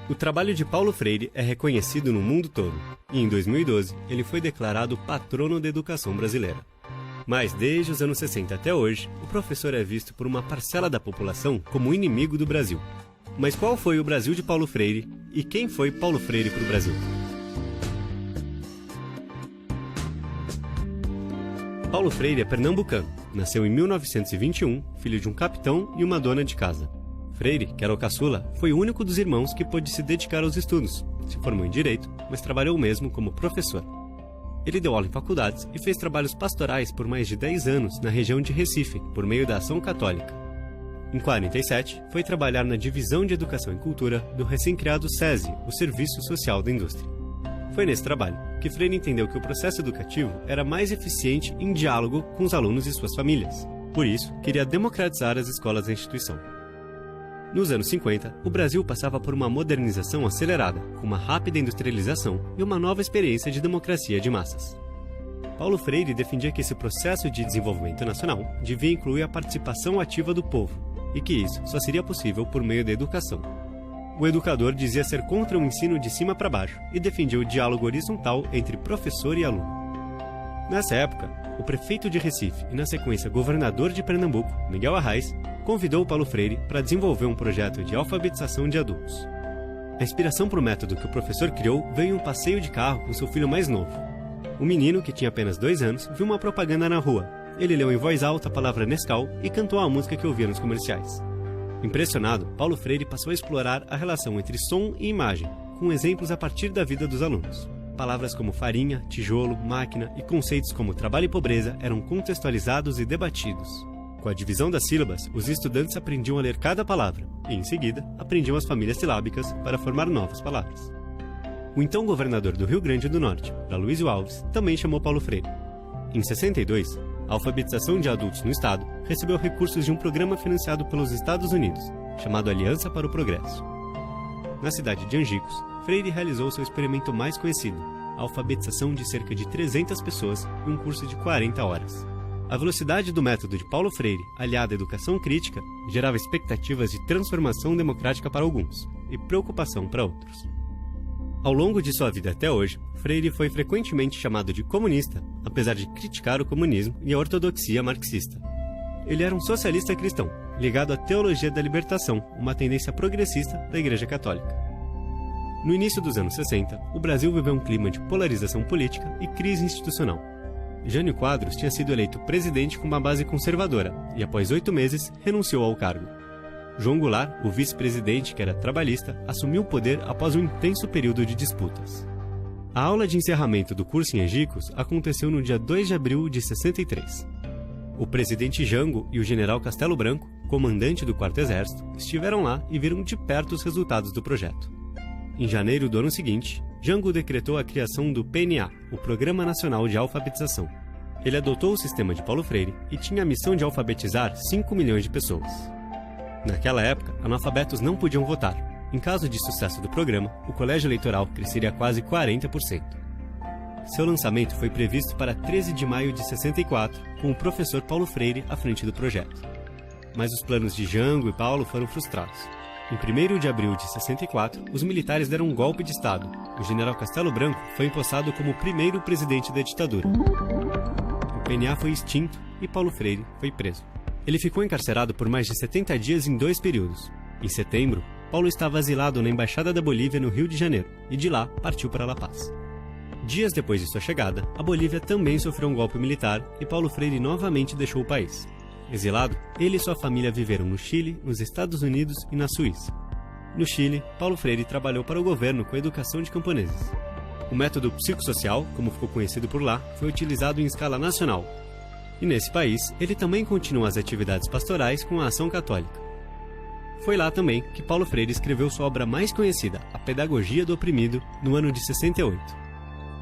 O trabalho de Paulo Freire é reconhecido no mundo todo, e em 2012 ele foi declarado patrono da educação brasileira. Mas desde os anos 60 até hoje, o professor é visto por uma parcela da população como inimigo do Brasil. Mas qual foi o Brasil de Paulo Freire e quem foi Paulo Freire para o Brasil? Paulo Freire é pernambucano, nasceu em 1921, filho de um capitão e uma dona de casa. Freire, que era o caçula, foi o único dos irmãos que pôde se dedicar aos estudos. Se formou em Direito, mas trabalhou mesmo como professor. Ele deu aula em faculdades e fez trabalhos pastorais por mais de 10 anos na região de Recife, por meio da Ação Católica. Em 1947, foi trabalhar na Divisão de Educação e Cultura do recém-criado SESI, o Serviço Social da Indústria. Foi nesse trabalho que Freire entendeu que o processo educativo era mais eficiente em diálogo com os alunos e suas famílias. Por isso, queria democratizar as escolas da instituição. Nos anos 50, o Brasil passava por uma modernização acelerada, com uma rápida industrialização e uma nova experiência de democracia de massas. Paulo Freire defendia que esse processo de desenvolvimento nacional devia incluir a participação ativa do povo, e que isso só seria possível por meio da educação. O educador dizia ser contra o ensino de cima para baixo e defendia o diálogo horizontal entre professor e aluno. Nessa época, o prefeito de Recife e, na sequência, governador de Pernambuco, Miguel Arraes, convidou Paulo Freire para desenvolver um projeto de alfabetização de adultos. A inspiração para o método que o professor criou veio em um passeio de carro com seu filho mais novo. O menino, que tinha apenas 2 anos, viu uma propaganda na rua. Ele leu em voz alta a palavra Nescau e cantou a música que ouvia nos comerciais. Impressionado, Paulo Freire passou a explorar a relação entre som e imagem, com exemplos a partir da vida dos alunos. Palavras como farinha, tijolo, máquina e conceitos como trabalho e pobreza eram contextualizados e debatidos. Com a divisão das sílabas, os estudantes aprendiam a ler cada palavra e, em seguida, aprendiam as famílias silábicas para formar novas palavras. O então governador do Rio Grande do Norte, Aloysio Alves, também chamou Paulo Freire. Em 62, a alfabetização de adultos no estado recebeu recursos de um programa financiado pelos Estados Unidos, chamado Aliança para o Progresso. Na cidade de Angicos, Freire realizou seu experimento mais conhecido, a alfabetização de cerca de 300 pessoas em um curso de 40 horas. A velocidade do método de Paulo Freire, aliada à educação crítica, gerava expectativas de transformação democrática para alguns e preocupação para outros. Ao longo de sua vida até hoje, Freire foi frequentemente chamado de comunista, apesar de criticar o comunismo e a ortodoxia marxista. Ele era um socialista cristão, ligado à teologia da libertação, uma tendência progressista da Igreja Católica. No início dos anos 60, o Brasil viveu um clima de polarização política e crise institucional. Jânio Quadros tinha sido eleito presidente com uma base conservadora e, após 8 meses, renunciou ao cargo. João Goulart, o vice-presidente, que era trabalhista, assumiu o poder após um intenso período de disputas. A aula de encerramento do curso em Angicos aconteceu no dia 2 de abril de 63. O presidente Jango e o general Castelo Branco, comandante do 4º Exército, estiveram lá e viram de perto os resultados do projeto. Em janeiro do ano seguinte, Jango decretou a criação do PNA, o Programa Nacional de Alfabetização. Ele adotou o sistema de Paulo Freire e tinha a missão de alfabetizar 5 milhões de pessoas. Naquela época, analfabetos não podiam votar. Em caso de sucesso do programa, o colégio eleitoral cresceria quase 40%. Seu lançamento foi previsto para 13 de maio de 64, com o professor Paulo Freire à frente do projeto. Mas os planos de Jango e Paulo foram frustrados. Em 1º de abril de 64, os militares deram um golpe de Estado. O general Castelo Branco foi empossado como o primeiro presidente da ditadura. O PNA foi extinto e Paulo Freire foi preso. Ele ficou encarcerado por mais de 70 dias em 2 períodos. Em setembro, Paulo estava asilado na Embaixada da Bolívia no Rio de Janeiro e de lá partiu para La Paz. Dias depois de sua chegada, a Bolívia também sofreu um golpe militar e Paulo Freire novamente deixou o país. Exilado, ele e sua família viveram no Chile, nos Estados Unidos e na Suíça. No Chile, Paulo Freire trabalhou para o governo com a educação de camponeses. O método psicossocial, como ficou conhecido por lá, foi utilizado em escala nacional. E nesse país, ele também continua as atividades pastorais com a Ação Católica. Foi lá também que Paulo Freire escreveu sua obra mais conhecida, A Pedagogia do Oprimido, no ano de 68.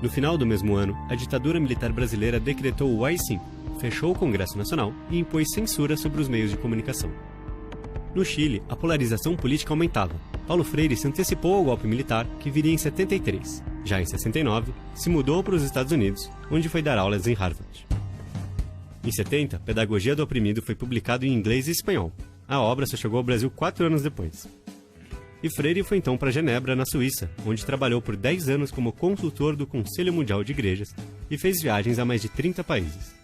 No final do mesmo ano, a ditadura militar brasileira decretou o AI-5, fechou o Congresso Nacional e impôs censura sobre os meios de comunicação. No Chile, a polarização política aumentava. Paulo Freire se antecipou ao golpe militar, que viria em 73. Já em 69, se mudou para os Estados Unidos, onde foi dar aulas em Harvard. Em 70, Pedagogia do Oprimido foi publicado em inglês e espanhol. A obra só chegou ao Brasil 4 anos depois. E Freire foi então para Genebra, na Suíça, onde trabalhou por 10 anos como consultor do Conselho Mundial de Igrejas e fez viagens a mais de 30 países.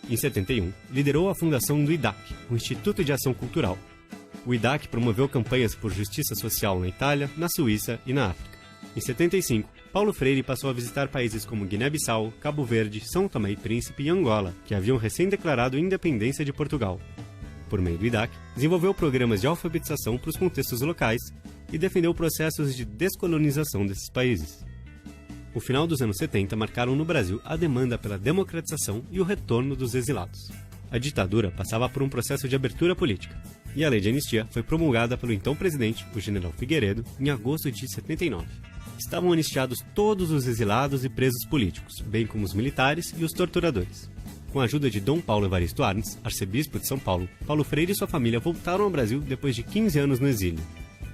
Em 71, liderou a fundação do IDAC, o Instituto de Ação Cultural. O IDAC promoveu campanhas por justiça social na Itália, na Suíça e na África. Em 75, Paulo Freire passou a visitar países como Guiné-Bissau, Cabo Verde, São Tomé e Príncipe e Angola, que haviam recém-declarado independência de Portugal. Por meio do IDAC, desenvolveu programas de alfabetização para os contextos locais e defendeu processos de descolonização desses países. O final dos anos 70 marcaram no Brasil a demanda pela democratização e o retorno dos exilados. A ditadura passava por um processo de abertura política, e a lei de anistia foi promulgada pelo então presidente, o general Figueiredo, em agosto de 79. Estavam anistiados todos os exilados e presos políticos, bem como os militares e os torturadores. Com a ajuda de Dom Paulo Evaristo Arnes, arcebispo de São Paulo, Paulo Freire e sua família voltaram ao Brasil depois de 15 anos no exílio.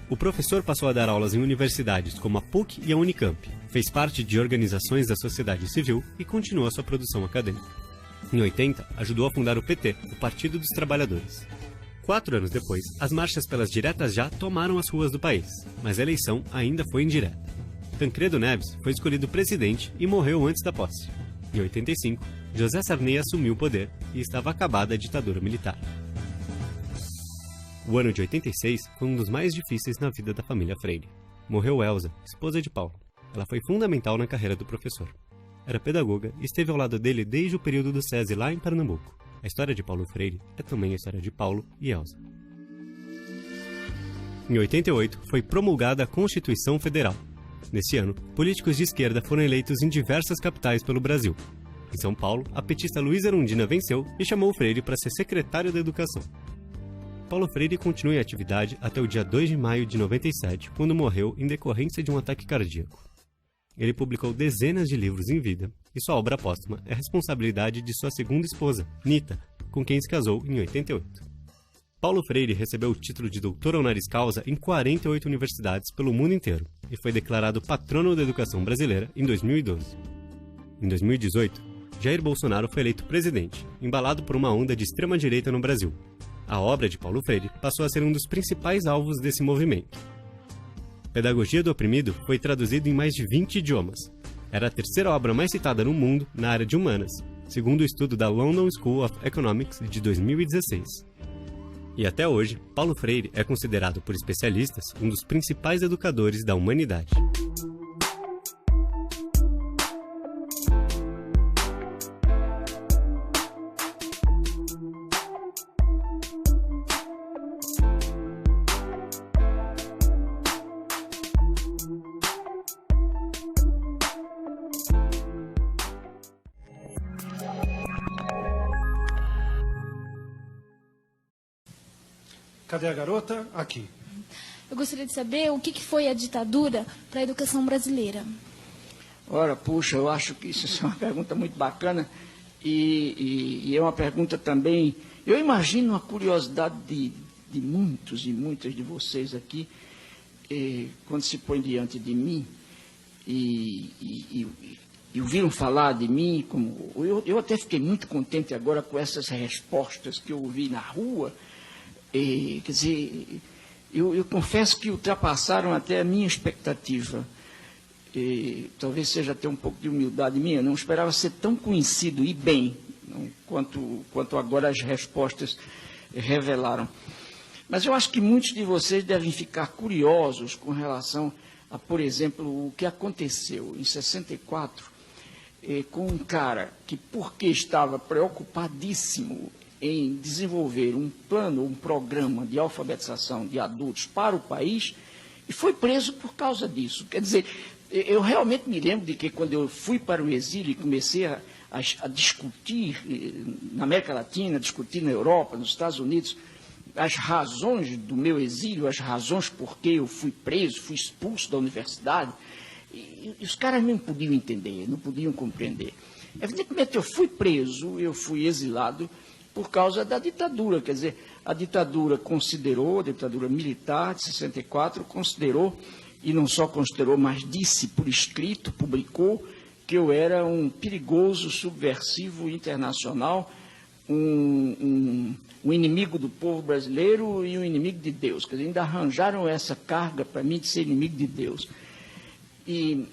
O professor passou a dar aulas em universidades como a PUC e a Unicamp, fez parte de organizações da sociedade civil e continuou sua produção acadêmica. Em 80, ajudou a fundar o PT, o Partido dos Trabalhadores. 4 anos depois, as marchas pelas diretas já tomaram as ruas do país, mas a eleição ainda foi indireta. Tancredo Neves foi escolhido presidente e morreu antes da posse. Em 85, José Sarney assumiu o poder e estava acabada a ditadura militar. O ano de 86 foi um dos mais difíceis na vida da família Freire. Morreu Elza, esposa de Paulo. Ela foi fundamental na carreira do professor. Era pedagoga e esteve ao lado dele desde o período do SESI lá em Pernambuco. A história de Paulo Freire é também a história de Paulo e Elza. Em 88, foi promulgada a Constituição Federal. Nesse ano, políticos de esquerda foram eleitos em diversas capitais pelo Brasil. Em São Paulo, a petista Luísa Erundina venceu e chamou Freire para ser secretário da Educação. Paulo Freire continua em atividade até o dia 2 de maio de 97, quando morreu em decorrência de um ataque cardíaco. Ele publicou dezenas de livros em vida, e sua obra póstuma é responsabilidade de sua segunda esposa, Nita, com quem se casou em 88. Paulo Freire recebeu o título de doutor honoris causa em 48 universidades pelo mundo inteiro, e foi declarado patrono da educação brasileira em 2012. Em 2018, Jair Bolsonaro foi eleito presidente, embalado por uma onda de extrema-direita no Brasil. A obra de Paulo Freire passou a ser um dos principais alvos desse movimento. Pedagogia do Oprimido foi traduzido em mais de 20 idiomas. Era a terceira obra mais citada no mundo na área de humanas, segundo o estudo da London School of Economics de 2016. E até hoje, Paulo Freire é considerado por especialistas um dos principais educadores da humanidade. Cadê a garota? Aqui. Eu gostaria de saber o que foi a ditadura para a educação brasileira. Ora, puxa, eu acho que isso é uma pergunta muito bacana e é uma pergunta também... Eu imagino a curiosidade de muitos e muitas de vocês aqui, quando se põe diante de mim e ouviram falar de mim. Eu até fiquei muito contente agora com essas respostas que eu ouvi na rua. Quer dizer, eu confesso que ultrapassaram até a minha expectativa. Talvez seja até um pouco de humildade minha, não esperava ser tão conhecido e bem, não, quanto agora as respostas revelaram. Mas eu acho que muitos de vocês devem ficar curiosos com relação a, por exemplo, o que aconteceu em 64 com um cara que, porque estava preocupadíssimo em desenvolver um plano, um programa de alfabetização de adultos para o país, e foi preso por causa disso. Quer dizer, eu realmente me lembro de que quando eu fui para o exílio e comecei a discutir na América Latina, discutir na Europa, nos Estados Unidos, as razões do meu exílio, as razões por que eu fui preso, fui expulso da universidade, e os caras não podiam entender, não podiam compreender. Evidentemente, eu fui preso, eu fui exilado, por causa da ditadura. Quer dizer, a ditadura considerou, a ditadura militar de 64, considerou, e não só considerou, mas disse por escrito, publicou, que eu era um perigoso subversivo internacional, um inimigo do povo brasileiro e um inimigo de Deus. Quer dizer, ainda arranjaram essa carga para mim de ser inimigo de Deus. E,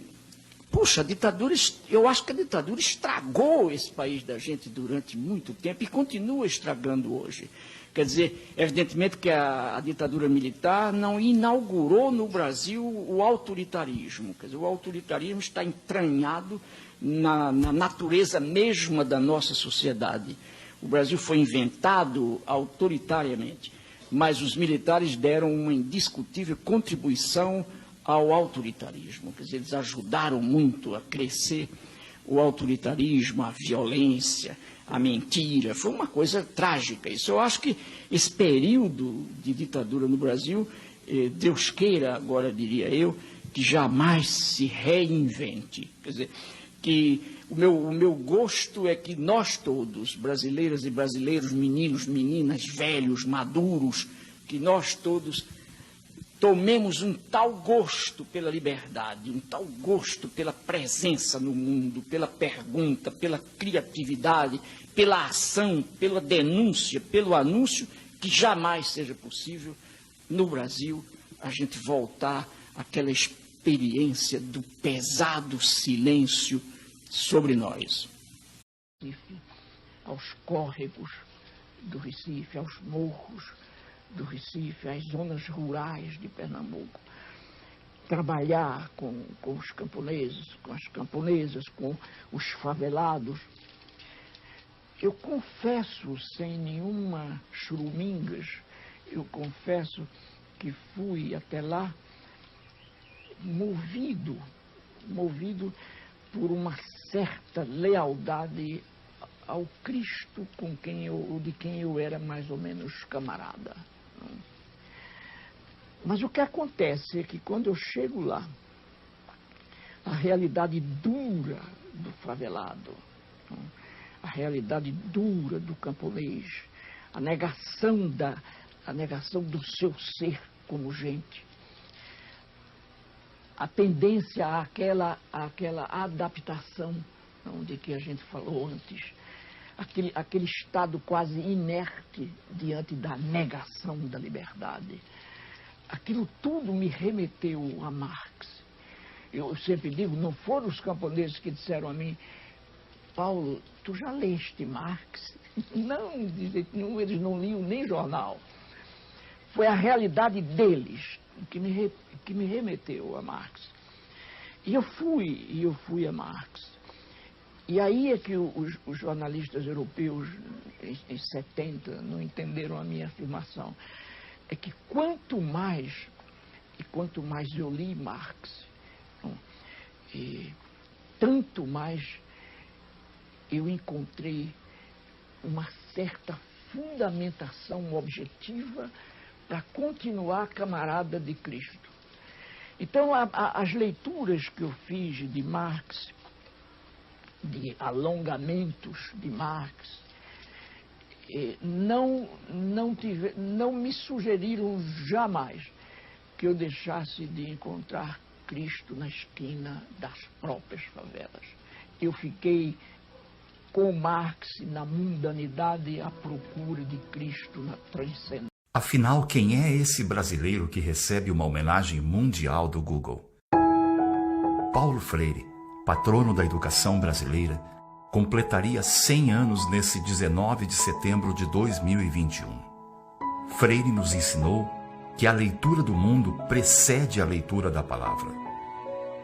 puxa, a ditadura, eu acho que a ditadura estragou esse país da gente durante muito tempo e continua estragando hoje. Quer dizer, evidentemente que a ditadura militar não inaugurou no Brasil o autoritarismo. Quer dizer, o autoritarismo está entranhado na natureza mesma da nossa sociedade. O Brasil foi inventado autoritariamente, mas os militares deram uma indiscutível contribuição ao autoritarismo. Quer dizer, eles ajudaram muito a crescer o autoritarismo, a violência, a mentira. Foi uma coisa trágica isso. Eu acho que esse período de ditadura no Brasil, Deus queira, agora diria eu, que jamais se reinvente. Quer dizer, que o meu gosto é que nós todos, brasileiras e brasileiros, meninos, meninas, velhos, maduros, que nós todos tomemos um tal gosto pela liberdade, um tal gosto pela presença no mundo, pela pergunta, pela criatividade, pela ação, pela denúncia, pelo anúncio, que jamais seja possível, no Brasil, a gente voltar àquela experiência do pesado silêncio sobre nós. Aos córregos do Recife, aos morros do Recife, às zonas rurais de Pernambuco, trabalhar com os camponeses, com as camponesas, com os favelados. Eu confesso, sem nenhuma churumingas, eu confesso que fui até lá movido por uma certa lealdade ao Cristo de quem eu era mais ou menos camarada. Mas o que acontece é que quando eu chego lá, a realidade dura do favelado, a realidade dura do camponês, a negação do seu ser como gente, a tendência àquela adaptação de que a gente falou antes, aquele estado quase inerte diante da negação da liberdade. Aquilo tudo me remeteu a Marx. Eu sempre digo, não foram os camponeses que disseram a mim: Paulo, tu já leste Marx? Não, de jeito nenhum, eles não liam nem jornal. Foi a realidade deles que me remeteu a Marx. E eu fui a Marx. E aí é que os jornalistas europeus, em 70, não entenderam a minha afirmação. É que quanto mais eu li Marx, tanto mais eu encontrei uma certa fundamentação objetiva para continuar camarada de Cristo. Então, as leituras que eu fiz de Marx, de alongamentos de Marx, não me sugeriram jamais que eu deixasse de encontrar Cristo na esquina das próprias favelas. Eu fiquei com Marx na mundanidade à procura de Cristo na transcendência. Afinal, quem é esse brasileiro que recebe uma homenagem mundial do Google? Paulo Freire, patrono da educação brasileira, completaria 100 anos nesse 19 de setembro de 2021. Freire nos ensinou que a leitura do mundo precede a leitura da palavra.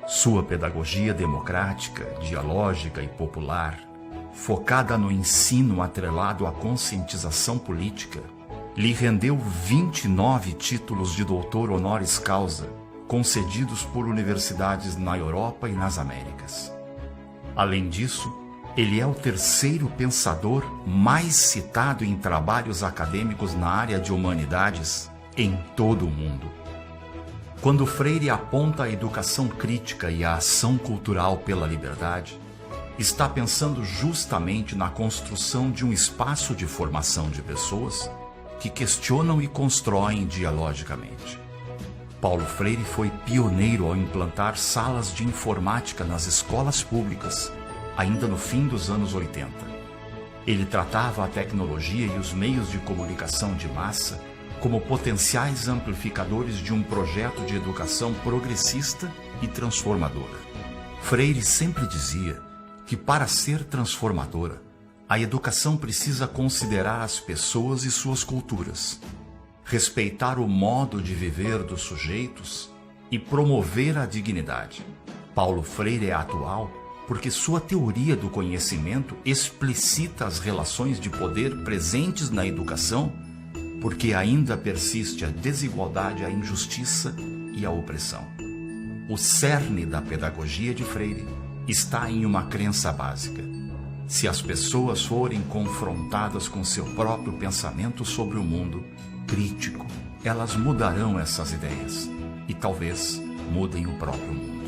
Sua pedagogia democrática, dialógica e popular, focada no ensino atrelado à conscientização política, lhe rendeu 29 títulos de doutor honoris causa, concedidos por universidades na Europa e nas Américas. Além disso, ele é o terceiro pensador mais citado em trabalhos acadêmicos na área de humanidades em todo o mundo. Quando Freire aponta a educação crítica e a ação cultural pela liberdade, está pensando justamente na construção de um espaço de formação de pessoas que questionam e constroem dialogicamente. Paulo Freire foi pioneiro ao implantar salas de informática nas escolas públicas, ainda no fim dos anos 80. Ele tratava a tecnologia e os meios de comunicação de massa como potenciais amplificadores de um projeto de educação progressista e transformadora. Freire sempre dizia que, para ser transformadora, a educação precisa considerar as pessoas e suas culturas, respeitar o modo de viver dos sujeitos e promover a dignidade. Paulo Freire é atual porque sua teoria do conhecimento explicita as relações de poder presentes na educação, porque ainda persiste a desigualdade, a injustiça e a opressão. O cerne da pedagogia de Freire está em uma crença básica. Se as pessoas forem confrontadas com seu próprio pensamento sobre o mundo crítico, elas mudarão essas ideias e talvez mudem o próprio mundo.